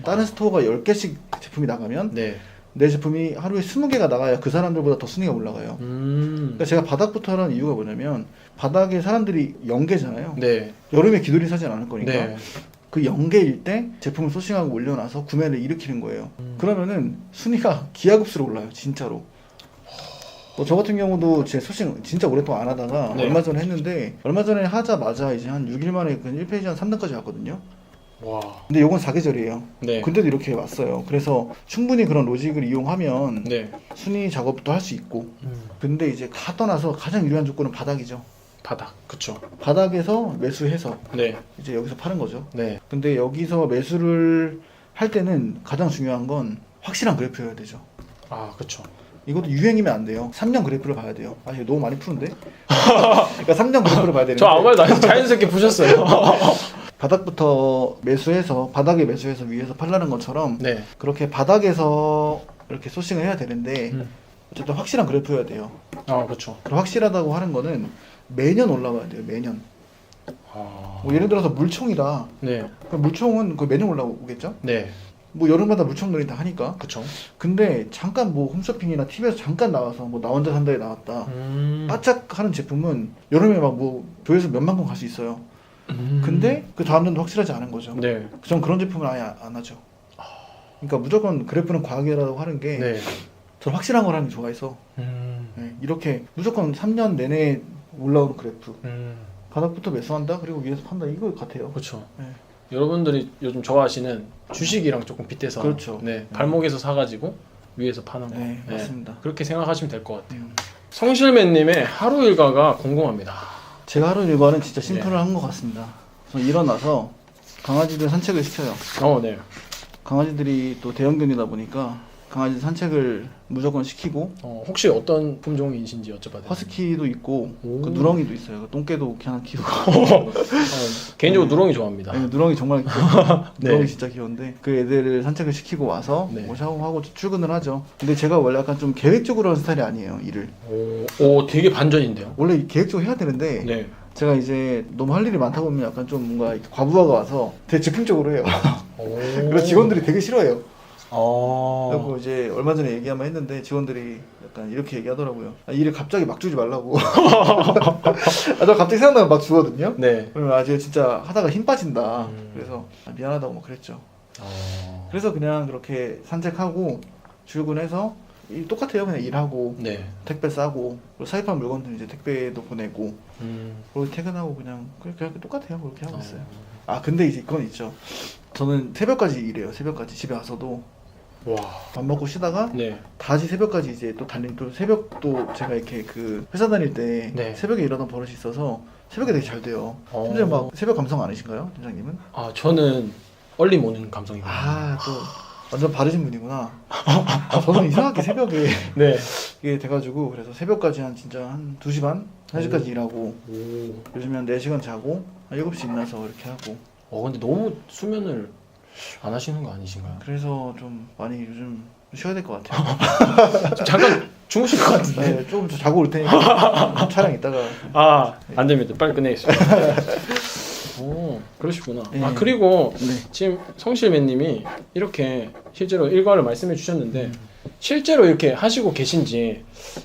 다른 스토어가 10개씩 제품이 나가면 네. 내 제품이 하루에 20개가 나가야 그 사람들보다 더 순위가 올라가요. 그러니까 제가 바닥부터 하는 이유가 뭐냐면 바닥에 사람들이 연계잖아요. 네. 여름에 기돌이 사진 않을 거니까 네. 그 연계일 때 제품을 소싱하고 올려놔서 구매를 일으키는 거예요. 그러면은 순위가 기하급수로 올라요. 진짜로. 저 같은 경우도 제 소싱 진짜 오랫동안 안 하다가 네. 얼마 전에 했는데 얼마 전에 하자마자 이제 한 6일 만에 그 1페이지 한 3등까지 왔거든요. 와. 근데 요건 사계절이에요. 네. 근데도 이렇게 왔어요. 그래서 충분히 그런 로직을 이용하면 네. 순위 작업도 할 수 있고 근데 이제 다 떠나서 가장 유리한 조건은 바닥이죠. 바닥. 그쵸. 바닥에서 매수해서 네. 이제 여기서 파는 거죠. 네. 근데 여기서 매수를 할 때는 가장 중요한 건 확실한 그래프여야 되죠. 그쵸. 이것도 유행이면 안 돼요. 3년 그래프를 봐야 돼요. 이거 너무 많이 푸는데? 그러니까 3년 그래프를 봐야 되는데 저 아무 말도 안 해서 자연스럽게 보셨어요. 바닥부터 매수해서 바닥에 매수해서 위에서 팔라는 것처럼 네. 그렇게 바닥에서 이렇게 소싱을 해야 되는데 어쨌든 확실한 그래프여야 돼요. 아, 그렇죠. 그리고 확실하다고 하는 거는 매년 올라와야 돼요. 매년. 아. 뭐 예를 들어서 물총이다. 네. 그럼 물총은 그 매년 올라오겠죠? 네. 뭐 여름마다 물총놀이 다 하니까. 그렇죠. 근데 잠깐 뭐 홈쇼핑이나 TV에서 잠깐 나와서 뭐 나 혼자 산다에 나왔다. 바짝 하는 제품은 여름에 막 뭐 조회수 몇만 건 갈 수 있어요. 근데 그 다음 년도 확실하지 않은 거죠. 네. 전 그런 제품을 아예 안 하죠. 그러니까 무조건 그래프는 과학이라고 하는 게 네. 저는 확실한 걸 하는 게 좋아해서 네, 이렇게 무조건 3년 내내 올라오는 그래프 바닥부터 매수한다 그리고 위에서 판다 이거 같아요. 그렇죠. 네. 여러분들이 요즘 좋아하시는 주식이랑 조금 빗대서 그렇죠. 네, 발목에서 사가지고 위에서 파는 거. 네, 맞습니다. 그렇게 생각하시면 될 것 같아요. 성실맨님의 하루 일과가 궁금합니다. 제가 하루 일과는 진짜 심플한 것 같습니다. 저는 일어나서 강아지들 산책을 시켜요. 네. 강아지들이 또 대형견이다 보니까 강아지 산책을 무조건 시키고 혹시 어떤 품종이신지 여쭤봐도 돼요? 허스키도 있고 오. 그 누렁이도 있어요. 그 똥개도 하나 키우고 개인적으로 네. 누렁이 좋아합니다. 네, 누렁이 정말 귀여워요. 네. 누렁이 진짜 귀여운데 그 애들을 산책을 시키고 와서 네. 뭐 샤워하고 출근을 하죠. 근데 제가 원래 약간 좀 계획적으로 하는 스타일이 아니에요. 일을 오, 되게 반전인데요. 원래 계획적으로 해야 되는데 네. 제가 이제 너무 할 일이 많다 보면 약간 좀 뭔가 이렇게 과부하가 와서 되게 즉흥적으로 해요. 그래서 직원들이 되게 싫어해요. 그리고 이제 얼마 전에 얘기 한번 했는데 직원들이 약간 이렇게 얘기하더라고요. 일을 갑자기 막 주지 말라고. 저 갑자기 생각나면 막 주거든요. 네. 그러면 제가 진짜 하다가 힘 빠진다. 그래서 미안하다고 막 그랬죠. 그래서 그냥 그렇게 산책하고 출근해서 똑같아요. 그냥 일하고 네. 택배 싸고 그리고 사입한 물건들 이제 택배도 보내고 음. 그리고 퇴근하고 그냥 똑같아요. 그렇게 하고 있어요. 아 근데 이제 그건 있죠. 저는 새벽까지 일해요. 새벽까지 집에 와서도 와. 밥 먹고 쉬다가 네. 다시 새벽까지 이제 또 또 새벽도 제가 이렇게 그 회사 다닐 때 네. 새벽에 일하던 버릇이 있어서 새벽에 되게 잘 돼요. 심지어 막 새벽 감성 아니신가요, 팀장님은? 아, 저는 얼리 모닝 감성이거든요. 또 완전 바르신 분이구나. 저는 이상하게 새벽에 네. 이게 돼가지고 그래서 새벽까지 진짜 한 2시 반? 1시까지 일하고 요즘에 한 4시간 자고 한 7시 일어나서 이렇게 하고 근데 너무 수면을 안 하시는 거 아니신가요? 그래서 좀 많이 요즘 쉬어야 될 것 같아요. 잠깐 주무실 것 같은데. 네, 조금 더 자고 올 테니까 촬영 있다가 안 됩니다. 빨리 끝내겠습니다. 오, 그러시구나. 네. 그리고 네. 지금 성실맨님이 이렇게 실제로 일과를 말씀해 주셨는데 실제로 이렇게 하시고 계신지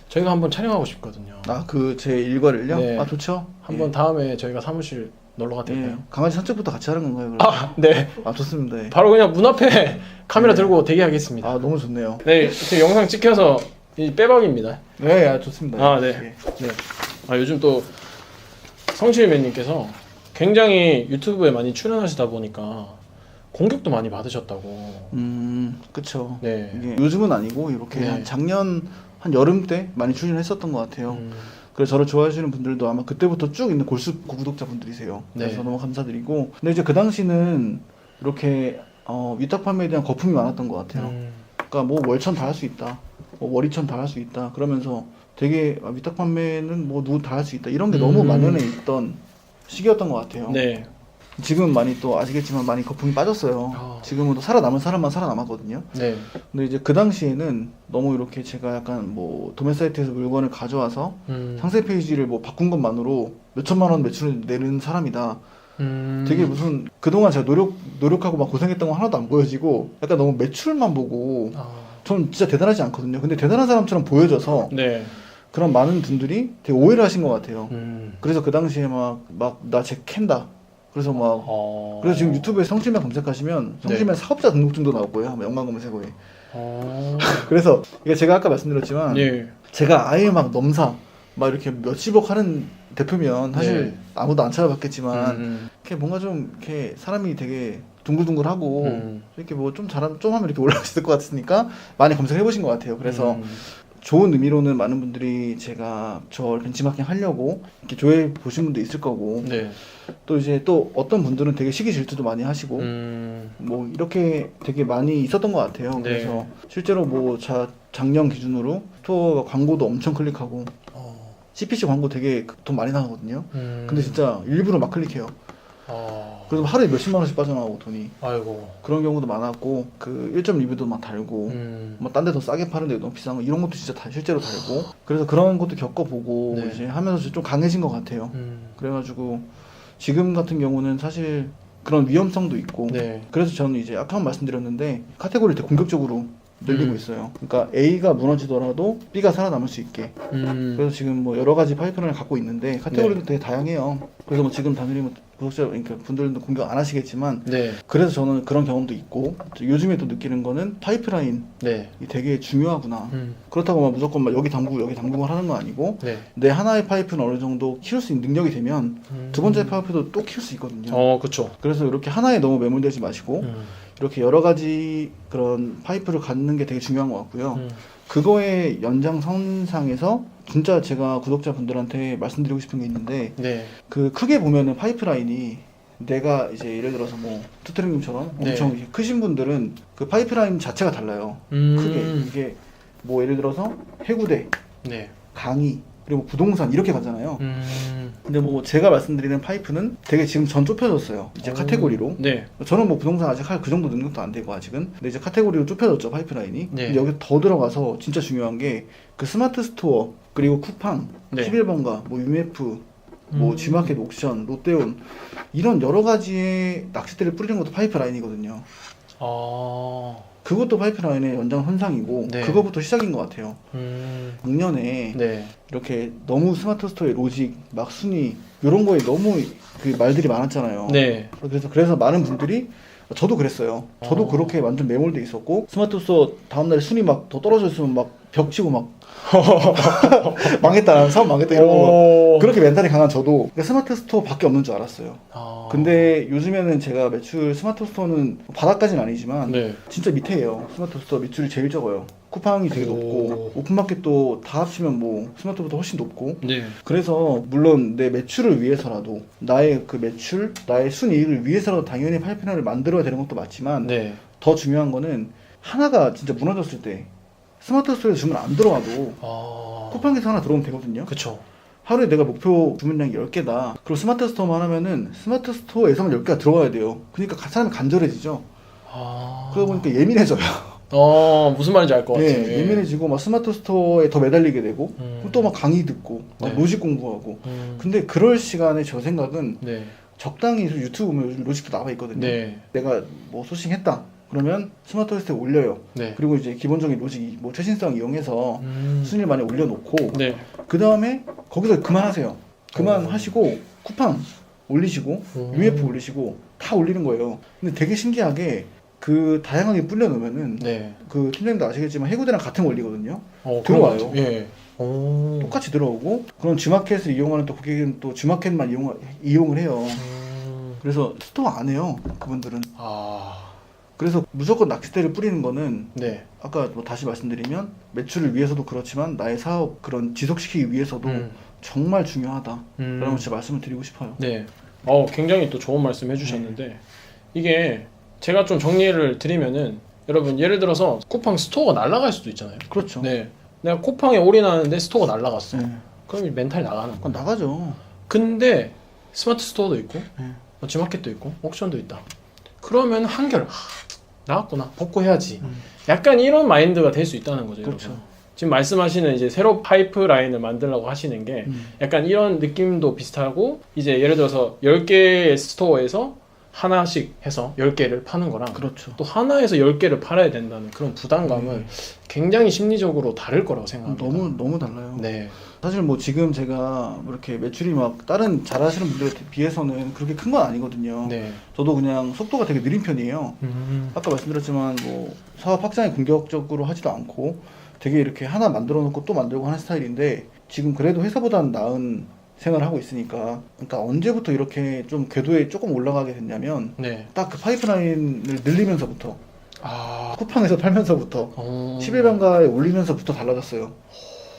저희가 한번 촬영하고 싶거든요. 그 제 일과를요? 네. 좋죠. 한번 다음에 저희가 사무실 놀러 가도 될까요? 강아지 산책부터 같이 하는 건가요? 그럼? 네. 좋습니다. 예. 바로 그냥 문 앞에 카메라 들고 대기하겠습니다. 너무 좋네요. 네, 이렇게 영상 찍혀서 이 빼박입니다. 네, 좋습니다. 네. 예. 네. 요즘 또 성실맨님께서 굉장히 유튜브에 많이 출연하시다 보니까 공격도 많이 받으셨다고. 그쵸. 네. 이게 요즘은 아니고 이렇게 네. 한 작년 한 여름 때 많이 출연했었던 것 같아요. 그래서 저를 좋아하시는 분들도 아마 그때부터 쭉 있는 골수 구독자분들이세요. 그래서 네. 너무 감사드리고. 근데 이제 그 당시는 이렇게 위탁 판매에 대한 거품이 많았던 것 같아요. 그러니까 뭐 월천 다 할 수 있다, 뭐 월이천 다 할 수 있다. 그러면서 되게 위탁 판매는 뭐 누구 다 할 수 있다. 이런 게 너무 만연해 있던 시기였던 것 같아요. 네. 지금은 많이 또 아시겠지만 많이 거품이 빠졌어요. 지금은 또 살아남은 사람만 살아남았거든요. 네. 근데 이제 그 당시에는 너무 이렇게 제가 약간 뭐 도매 사이트에서 물건을 가져와서 상세 페이지를 뭐 바꾼 것만으로 몇 천만 원 매출을 내는 사람이다. 되게 무슨 그동안 제가 노력하고 막 고생했던 거 하나도 안 보여지고 약간 너무 매출만 보고 전 진짜 대단하지 않거든요. 근데 대단한 사람처럼 보여져서 네. 그런 많은 분들이 되게 오해를 하신 것 같아요. 그래서 그 당시에 막 나 쟤 캔다. 그래서 그래서 지금 유튜브에 성실맨 검색하시면 성실맨 사업자 등록증도 나올 거예요. 연관 검색어에. 그래서 이게 제가 아까 말씀드렸지만 제가 아예 막 넘사 막 이렇게 몇십억 하는 대표면 사실 아무도 안 찾아봤겠지만 이렇게 뭔가 좀 이렇게 사람이 되게 둥글둥글하고 이렇게 뭐 좀 좀 하면 이렇게 올라갈 수 있을 것 같으니까 많이 검색해 보신 것 같아요. 그래서 좋은 의미로는 많은 분들이 제가 저 벤치마킹 하려고 이렇게 조회 보신 분도 있을 거고 또 이제 또 어떤 분들은 되게 시기 질투도 많이 하시고 뭐 이렇게 되게 많이 있었던 것 같아요. 그래서 실제로 뭐 작년 기준으로 스토어가 광고도 엄청 클릭하고 CPC 광고 되게 돈 많이 나가거든요. 근데 진짜 일부러 막 클릭해요. 그래서 하루에 몇십만 원씩 빠져나가고 돈이. 아이고. 그런 경우도 많았고 그 1점 리뷰도 막 달고 뭐 딴 데 더 싸게 파는데 너무 비싼 거 이런 것도 진짜 다 실제로 달고 그래서 그런 것도 겪어보고 네. 이제 하면서 좀 강해진 것 같아요. 그래가지고 지금 같은 경우는 사실 그런 위험성도 있고 네. 그래서 저는 이제 아까 한 말씀드렸는데 카테고리를 되게 공격적으로 늘리고 있어요. 그러니까 A가 무너지더라도 B가 살아남을 수 있게. 그래서 지금 뭐 여러 가지 파이프라인을 갖고 있는데 카테고리도 되게 다양해요. 그래서 뭐 지금 단순히 뭐 구독자 그러니까 분들도 공격 안 하시겠지만 네. 그래서 저는 그런 경험도 있고 요즘에 또 느끼는 거는 파이프라인이 네. 되게 중요하구나. 그렇다고 막 무조건 막 여기 담그고 하는 건 아니고 네. 내 하나의 파이프는 어느 정도 키울 수 있는 능력이 되면 두 번째 파이프도 또 키울 수 있거든요. 그쵸. 그래서 이렇게 하나에 너무 매몰되지 마시고 이렇게 여러 가지 그런 파이프를 갖는 게 되게 중요한 것 같고요. 그거의 연장선상에서 진짜 제가 구독자분들한테 말씀드리고 싶은 게 있는데 네. 그 크게 보면은 파이프라인이 내가 이제 예를 들어서 뭐 투트랙님처럼 네. 엄청 이렇게 크신 분들은 그 파이프라인 자체가 달라요. 크게 이게 뭐 예를 들어서 해구대, 네. 강의 그리고 부동산 이렇게 가잖아요. 근데 뭐 제가 말씀드리는 파이프는 되게 지금 전 좁혀졌어요. 이제 카테고리로. 네. 저는 뭐 부동산 아직 할 그 정도 능력도 안 되고 아직은. 근데 이제 카테고리로 좁혀졌죠 파이프라인이. 네. 근데 여기 더 들어가서 진짜 중요한 게 그 스마트 스토어 그리고 쿠팡, 네. 11번가, 뭐 UMF, 뭐 G마켓 옥션, 롯데온 이런 여러 가지의 낚싯대를 뿌리는 것도 파이프라인이거든요. 그것도 파이프라인의 연장선상이고 네. 그거부터 시작인 것 같아요. 작년에 네. 이렇게 너무 스마트 스토어의 로직, 막 순위 이런 거에 너무 그 말들이 많았잖아요. 네. 그래서 많은 분들이 저도 그랬어요. 저도 그렇게 완전 매몰돼 있었고 스마트 스토어 다음날에 순위 막 더 떨어져 있으면 막 벽 치고 막 망했다, 사업 망했다 이런 거 그렇게 멘탈이 강한 저도 스마트 스토어밖에 없는 줄 알았어요. 근데 요즘에는 제가 매출 스마트 스토어는 바닥까지는 아니지만 네. 진짜 밑에예요. 스마트 스토어 매출이 제일 적어요. 쿠팡이 되게 높고 오픈마켓도 다 합치면 뭐 스마트보다 훨씬 높고 네. 그래서 물론 내 매출을 위해서라도 나의 그 매출, 나의 순이익을 위해서라도 당연히 파이프라인을 만들어야 되는 것도 맞지만 네. 더 중요한 거는 하나가 진짜 무너졌을 때 스마트 스토어에서 주문 안 들어와도 쿠팡에서 하나 들어오면 되거든요. 그쵸. 하루에 내가 목표 주문량이 10개다. 그리고 스마트 스토어만 하면은 스마트 스토어에서만 10개가 들어와야 돼요. 그러니까 사람이 간절해지죠. 그러다 보니까 예민해져요. 무슨 말인지 알 것 같아요. 예, 예민해지고 막 스마트 스토어에 더 매달리게 되고 또 막 강의 듣고 막 네. 로직 공부하고 근데 그럴 시간에 저 생각은 네. 적당히 유튜브 보면 요즘 로직도 나와 있거든요. 네. 내가 뭐 소싱했다 그러면 스마트 스토어에 올려요. 네. 그리고 이제 기본적인 로직 뭐 최신성 이용해서 순위를 많이 올려놓고 네. 그 다음에 거기서 그만하세요. 그만하시고 쿠팡 올리시고 UF 올리시고 다 올리는 거예요. 근데 되게 신기하게 그 다양하게 불려놓으면은 네. 그 팀장님도 아시겠지만 해고대랑 같은 원리거든요. 그런 들어와요. 것 같아요. 예. 똑같이 들어오고 그럼 G마켓을 이용하는 또 고객은 또 G마켓만 이용을 해요. 그래서 스토어 안 해요. 그분들은. 그래서 무조건 낚싯대를 뿌리는 거는 네. 아까 뭐 다시 말씀드리면 매출을 위해서도 그렇지만 나의 사업 그런 지속시키기 위해서도 정말 중요하다라는 걸 진짜 말씀을 드리고 싶어요. 네. 굉장히 또 좋은 말씀 해주셨는데 이게 제가 좀 정리를 드리면은 여러분 예를 들어서 쿠팡 스토어가 날아갈 수도 있잖아요. 그렇죠. 네. 내가 쿠팡에 올인하는데 스토어가 날아갔어. 네. 그럼 멘탈이 나가는 거야. 나가죠. 근데 스마트 스토어도 있고 G마켓도 있고 옥션도 있다. 그러면 한결 나갔구나. 복구해야지. 약간 이런 마인드가 될 수 있다는 거죠. 그렇죠. 여러분. 지금 말씀하시는 이제 새로 파이프라인을 만들려고 하시는 게 약간 이런 느낌도 비슷하고 이제 예를 들어서 10개의 스토어에서 하나씩 해서 10개를 파는 거랑 그렇죠. 또 하나에서 10개를 팔아야 된다는 그런 부담감은 굉장히 심리적으로 다를 거라고 생각합니다. 너무 달라요. 네. 사실 뭐 지금 제가 뭐 이렇게 매출이 막 다른 잘하시는 분들에 비해서는 그렇게 큰 건 아니거든요. 네. 저도 그냥 속도가 되게 느린 편이에요. 아까 말씀드렸지만 뭐 사업 확장에 공격적으로 하지도 않고 되게 이렇게 하나 만들어 놓고 또 만들고 하는 스타일인데 지금 그래도 회사보다는 나은 생활을 하고 있으니까 그러니까 언제부터 이렇게 좀 궤도에 조금 올라가게 됐냐면 네. 딱 그 파이프라인을 늘리면서부터 쿠팡에서 팔면서부터 11번가에 올리면서부터 달라졌어요.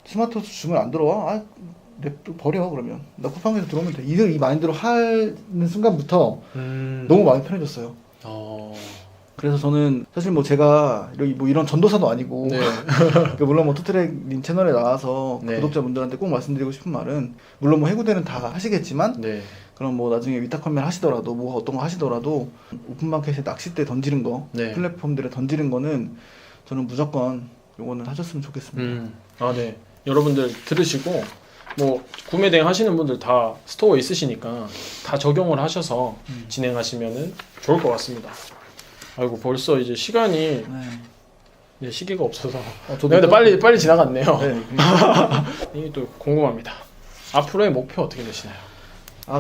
스마트 주문 안 들어와? 냅둬 버려 그러면 나 쿠팡에서 들어오면 돼. 이 마인드로 하는 순간부터 너무 마음이 편해졌어요. 그래서 저는 사실 뭐 제가 뭐 이런 전도사도 아니고 네. 그러니까 물론 뭐 투트랙님 채널에 나와서 네. 구독자분들한테 꼭 말씀드리고 싶은 말은 물론 뭐 해구대는 다 하시겠지만 네. 그럼 뭐 나중에 위탁 판매를 하시더라도 뭐 어떤 거 하시더라도 오픈마켓에 낚싯대 던지는 거 네. 플랫폼들에 던지는 거는 저는 무조건 요거는 하셨으면 좋겠습니다. 아, 네. 여러분들 들으시고 뭐 구매 대행 하시는 분들 다 스토어 있으시니까 다 적용을 하셔서 진행하시면은 좋을 것 같습니다. 아이고 벌써 이제 시간이 네. 이제 시기가 없어서 저도 네, 근데 빨리 지나갔네요. 네. 이게 또 궁금합니다. 앞으로의 목표 어떻게 되시나요?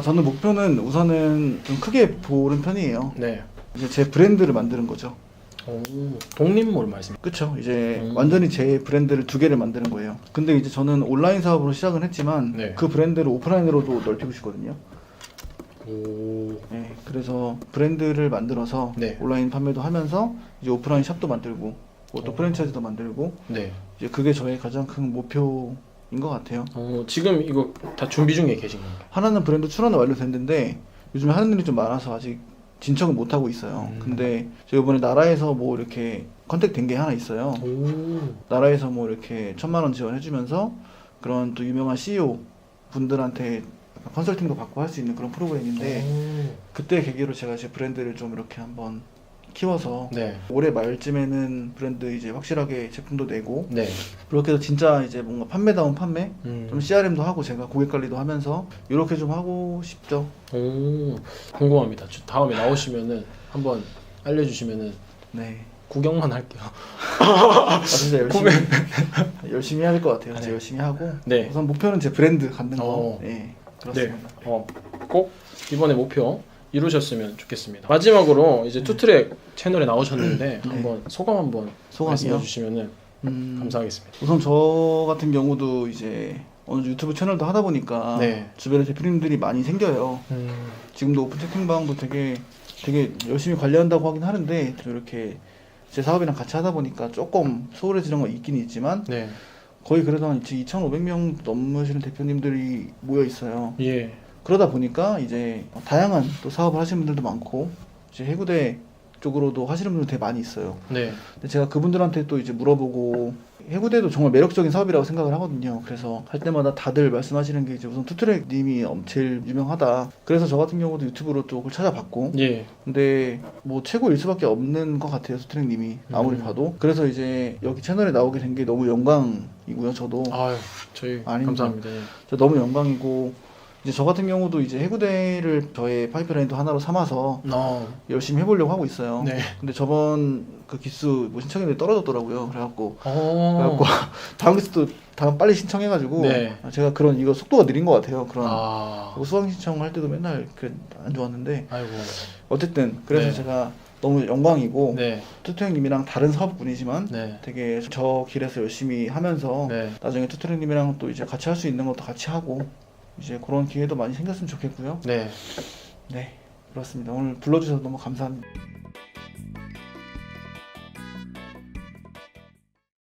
저는 목표는 우선은 좀 크게 보는 편이에요. 네. 이제 제 브랜드를 만드는 거죠. 오, 독립몰 말씀. 그쵸. 이제 완전히 제 브랜드를 2개를 만드는 거예요. 근데 이제 저는 온라인 사업으로 시작은 했지만 네. 그 브랜드를 오프라인으로도 넓히고 싶거든요. 오. 네, 그래서 브랜드를 만들어서 네. 온라인 판매도 하면서 이제 오프라인 샵도 만들고 또 프랜차이즈도 만들고 네. 이제 그게 저의 가장 큰 목표인 것 같아요. 지금 이거 다 준비 중에 계신 건가요? 하나는 브랜드 출원은 완료됐는데 요즘에 하는 일이 좀 많아서 아직 진척은 못 하고 있어요. 근데 제가 이번에 나라에서 뭐 이렇게 컨택 된 게 하나 있어요. 오. 나라에서 뭐 이렇게 1,000,000원 지원해주면서 그런 또 유명한 CEO 분들한테 약간 컨설팅도 받고 할 수 있는 그런 프로그램인데 그때 계기로 제가 제 브랜드를 좀 이렇게 한번 키워서 네. 올해 말쯤에는 브랜드 이제 확실하게 제품도 내고 네. 그렇게 해서 진짜 이제 뭔가 판매다운 판매 좀 음. CRM도 하고 제가 고객 관리도 하면서 이렇게 좀 하고 싶죠. 오. 궁금합니다. 다음에 나오시면은 한번 알려주시면은 네. 구경만 할게요. 진짜 열심히 해야 될 것 같아요. 네. 진짜 열심히 하고 네. 우선 목표는 제 브랜드 갖는 거. 어. 네. 그렇습니다. 꼭 이번에 목표 이루셨으면 좋겠습니다. 마지막으로 이제 투트랙 채널에 나오셨는데 한번 소감 한번 소감이요? 말씀해 주시면은 감사하겠습니다. 우선 저 같은 경우도 이제 어느 유튜브 채널도 하다 보니까 네. 주변에 대표님들이 많이 생겨요. 지금도 오픈 채팅방도 되게 열심히 관리한다고 하긴 하는데 이렇게 제 사업이랑 같이 하다 보니까 조금 소홀해지는 건 있긴 있지만 네. 거의 그래도 한 2,500명 넘으시는 대표님들이 모여 있어요. 예. 그러다 보니까 이제 다양한 또 사업을 하시는 분들도 많고 이제 해구대 쪽으로도 하시는 분들 되게 많이 있어요. 네. 근데 제가 그분들한테 또 이제 물어보고 해구대도 정말 매력적인 사업이라고 생각을 하거든요. 그래서 할 때마다 다들 말씀하시는 게 이제 우선 투트랙님이 제일 유명하다. 그래서 저 같은 경우도 유튜브로 쪽을 찾아봤고 예. 근데 뭐 최고일 수밖에 없는 것 같아요. 투트랙님이 아무리 봐도. 그래서 이제 여기 채널에 나오게 된 게 너무 영광이고요. 저도 아유, 저희 아닙니다. 감사합니다. 예. 저 너무 영광이고 이제 저 같은 경우도 이제 해구대를 저의 파이프라인도 하나로 삼아서 열심히 해보려고 하고 있어요. 네. 근데 저번 그 기수 뭐 신청했는데 떨어졌더라고요. 그래갖고 다음 기수도 다음 빨리 신청해가지고 네. 제가 그런 이거 속도가 느린 것 같아요. 그런 아. 수강 신청할 때도 맨날 안 좋았는데 아이고. 어쨌든 그래서 네. 제가 너무 영광이고 네. 투트랙님이랑 다른 사업군이지만 네. 되게 저 길에서 열심히 하면서 네. 나중에 투트랙님이랑 또 이제 같이 할 수 있는 것도 같이 하고 이제 그런 기회도 많이 생겼으면 좋겠고요. 네. 네, 그렇습니다. 오늘 불러주셔서 너무 감사합니다.